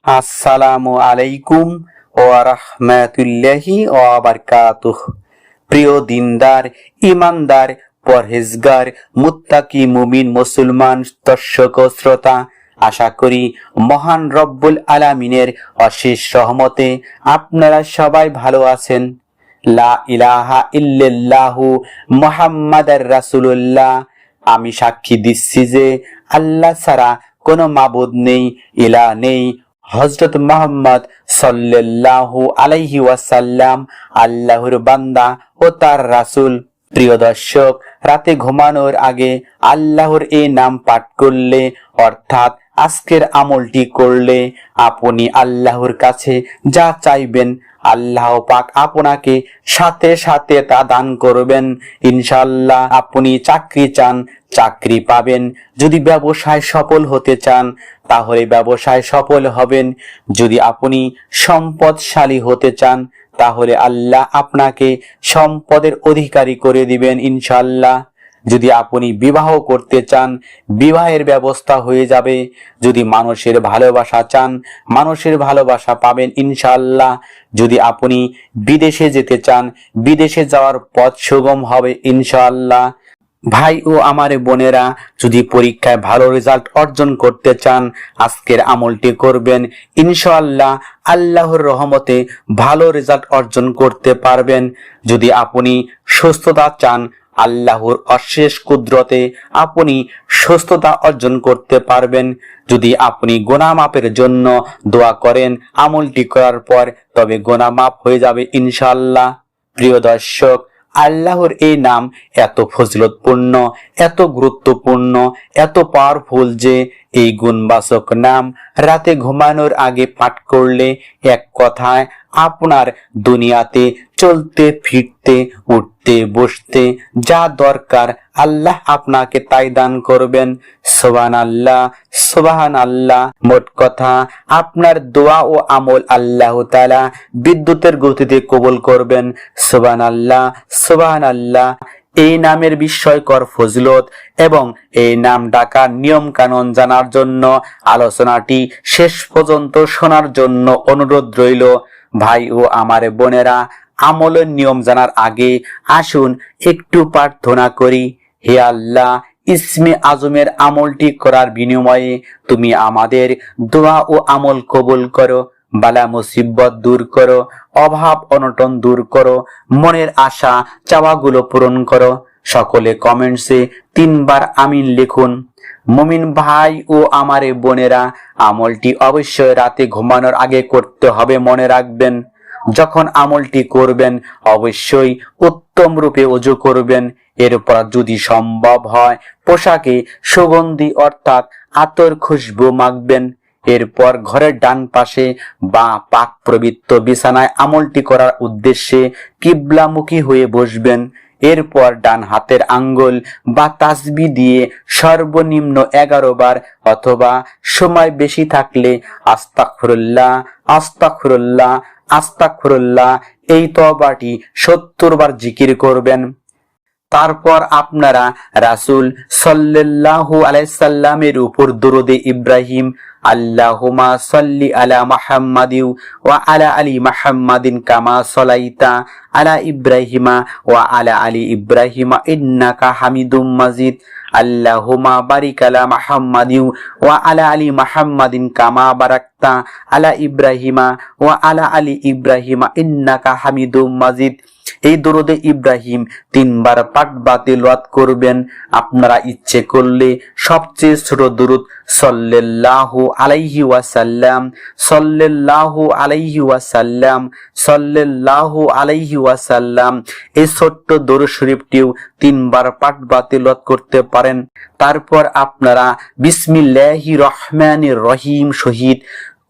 আসসালামু আলাইকুম ওয়া রাহমাতুল্লাহি ওয়া বারাকাতুহু। প্রিয় দিনদার, ইমানদার, পরহেজগার, মুত্তাকি মুমিন মুসলমান দর্শক ও শ্রোতা, আশা করি মহান রব্বুল আলামিনের অশেষ রহমতে আপনারা সবাই ভালো আছেন। লা ইলাহা ইল্লাল্লাহু মুহাম্মাদুর রাসূলুল্লাহ। আমি সাক্ষী দিচ্ছি যে আল্লাহ ছাড়া কোনো মাবুদ নেই, ইলাহ নেই। হযরত মুহাম্মদ সাল্লাল্লাহু আলাইহি ওয়াসাল্লাম আল্লাহর বান্দা ও তার রাসূল। প্রিয় দর্শক, রাতে ঘুমানোর আগে আল্লাহর এই নাম পাঠ করলে, অর্থাৎ আজকের আমলটি করলে, আপনি আল্লাহর কাছে যা চাইবেন আল্লাহ পাক আপনাকে সাথে সাথে তা দান করবেন। ইনশাআল্লাহ। আপনি চাকরি চান, চাকরি পাবেন। যদি ব্যবসায় সফল হতে চান, তাহলে ব্যবসায় সফল হবেন। যদি আপনি সম্পদশালী হতে চান, তাহলে আল্লাহ আপনাকে সম্পদের অধিকারী করে দিবেন ইনশাআল্লাহ। যদি আপনি বিবাহ করতে চান, বিবাহের ব্যবস্থা হয়ে যাবে। যদি মানুষের ভালোবাসা চান, মানুষের ভালোবাসা পাবেন ইনশাআল্লাহ। যদি আপনি বিদেশে যেতে চান, বিদেশে যাওয়ার পথ সুগম হবে ইনশাআল্লাহ। ভাই ও আমার বোনেরা, যদি পরীক্ষায় ভালো রেজাল্ট অর্জন করতে চান, আজকের আমলটি করবেন। ইনশাআল্লাহ আল্লাহর রহমতে ভালো রেজাল্ট অর্জন করতে পারবেন। যদি আপনি সুস্থতা চান, আল্লাহর অশেষ কুদরতে আপনি সুস্থতা অর্জন করতে পারবেন। যদি আপনি গুনাহ মাফের জন্য দোয়া করেন, আমলটি করার পর তবে গুনাহ মাফ হয়ে যাবে ইনশাআল্লাহ। প্রিয় দর্শক, আল্লাহর এই নাম এত ফজিলতপূর্ণ, এত গুরুত্বপূর্ণ, এত পাওয়ারফুল যে এই গুণবাচক নাম রাতে ঘুমানোর আগে পাঠ করলে এক কথায় আপনার দুনিয়াতে চলতে ফিরতে, উঠতে বসতে যা দরকার আল্লাহ আপনাকে তাই দান করবেন। সুবহানাল্লাহ, সুবহানাল্লাহ। মোট কথা, আপনার দোয়া ও আমল আল্লাহ তাআলা বিদ্যুতের গতিতে কবুল করবেন। সুবহানাল্লাহ, সুবহানাল্লাহ। এই নামের বিস্ময়কর ফজিলত এবং এই নাম ডাকার নিয়ম কানুন জানার জন্য আলোচনাটি শেষ পর্যন্ত শোনার জন্য অনুরোধ রইল। ভাই ও আমার বোনেরা, আমলের নিয়ম জানার আগে আসুন একটু প্রার্থনা করি। হে আল্লাহ, ইসমে আজমের আমলটি করার বিনিময়ে তুমি আমাদের দোয়া ও আমল কবুল করো, বালা মুসিবত দূর করো, অভাব অনটন দূর করো, মনের আশা চাওয়াগুলো পূরণ করো। সকলে কমেন্টসে 3 বার আমিন লিখুন। মুমিন ভাই ও আমার বোনেরা, আমলটি অবশ্যই রাতে ঘুমানোর আগে করতে হবে, মনে রাখবেন। যখন আমলটি করবেন অবশ্যই উত্তম রূপে ওযু করবেন। এরপর যদি সম্ভব হয় পোশাকে সুগন্ধি অর্থাৎ আতর খুশবু মাখবেন। এরপর ঘরের ডান পাশে বা পাক পবিত্র বিছানায় আমলটি করার উদ্দেশ্যে কিবলামুখী হয়ে বসবেন। এরপর ডান হাতের আঙ্গুল বা তাসবিহ দিয়ে সর্বনিম্ন 11 বার অথবা সময় বেশি থাকলে আস্তাগফিরুল্লাহ, আস্তাগফিরুল্লাহ, আস্তাগফিরুল্লাহ এই তওবাটি 70 বার জিকির করবেন। তারপর আপনারা রাসূল সাল্লাল্লাহু আলাইহি সাল্লামের উপর দরুদে ইব্রাহিম, আল্লাহুম্মা সাল্লি আলা মুহাম্মাদিন ওয়া আলা আলি মুহাম্মাদিন কামা সাল্লাইতা আলা ইব্রাহিমা ওয়া আলা আলি ইব্রাহিমা ইন্নাকা হামিদুম মাজিদ। আল্লাহুম্মা বারিক আলা মুহাম্মাদিন ওয়া আলা আলি মুহাম্মাদিন কামা বারাকতা আলা ইব্রাহিমা ওয়া আলা আলি ইব্রাহিমা ইন্নাকা হামিদুম মাজিদ। এই দরুদে ইব্রাহিম 3 বার পাঠ বা তিলাওয়াত করবেন। আপনারা ইচ্ছে করলে সবচেয়ে ছোট দরুদ সাল্লাল্লাহু আলাইহি ওয়াসাল্লাম, সাল্লাল্লাহু আলাইহি ওয়াসাল্লাম, সাল্লাল্লাহু আলাইহি ওয়াসাল্লাম এই ছোট্ট দরুদ শরীফটিও 3 বার পাঠ বা তিলাওয়াত করতে পারেন। তারপর আপনারা বিসমিল্লাহির রহমানির রহিম শহীদ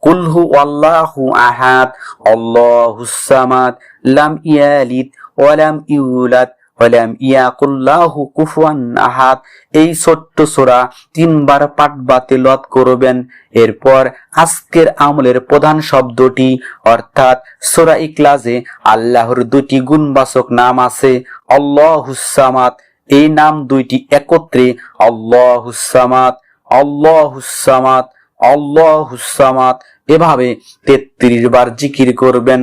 কুল হু আল্লাহু আহাদ আল্লাহুস সামাদ লাম ইয়ালিদ ওয়া লাম ইউলাদ ওয়া লাম ইয়াকুল লাহু কুফুয়ান আহাদ এই ছোট্ট সূরা 3 বার পাঠ বা তিলাওয়াত করবেন। এরপর আজকের আমলের প্রধান শব্দটি অর্থাৎ সূরা ইখলাসে আল্লাহর 2টি গুণবাচক নাম আছে, আল্লাহুস সামাদ এই নাম দুইটি একত্রে আল্লাহুস সামাদ, আল্লাহুস সামাদ, আল্লাহুস সামাদ এভাবে 33 বার জিকির করবেন।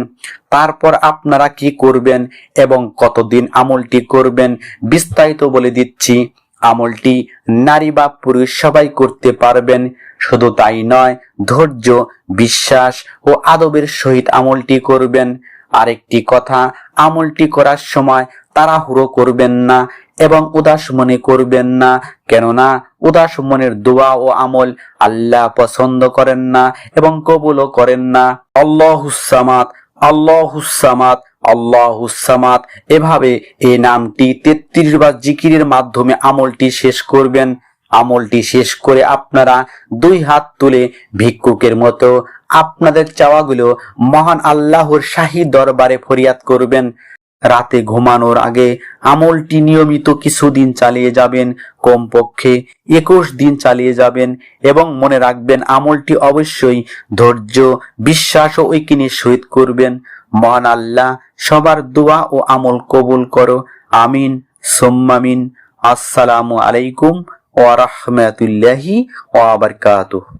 তারপর আপনারা কি করবেন এবং কতদিন আমলটি করবেন বিস্তারিত বলে দিচ্ছি। আমলটি নারী বা পুরুষ সবাই করতে পারবেন। শুধু তাই নয়, ধৈর্য, বিশ্বাস ও আদবের সহিত আমলটি করবেন। আরেকটি কথা, আমলটি করার সময় তাড়াহুড়ো করবেন না এবং উদাস মনে করবেন না, কেননা উদাস মনের দোয়া ও আমল আল্লাহ পছন্দ করেন না এবং কবুলও করেন না। আল্লাহুস সামাদ, আল্লাহুস সামাদ, আল্লাহুস সামাদ এভাবে এই নামটি 33 বার জিকিরের মাধ্যমে আমলটি শেষ করবেন। আমলটি শেষ করে আপনারা 2 হাত তুলে ভিক্ষুকের মতো আপনাদের চাওয়াগুলো মহান আল্লাহর শাহী দরবারে ফরিয়াদ করবেন। রাতে ঘুমানোর আগে আমলটি নিয়মিত কিছুদিন চালিয়ে যাবেন, কমপক্ষে 21 দিন চালিয়ে যাবেন এবং মনে রাখবেন আমলটি অবশ্যই ধৈর্য, বিশ্বাস ও ঐকিনের সহিত করবেন। মহান আল্লাহ সবার দোয়া ও আমল কবুল করো, আমিন সুম্মা আমিন। আসসালামু আলাইকুম ওয়া রাহমাতুল্লাহি ওয়া বারাকাতুহু।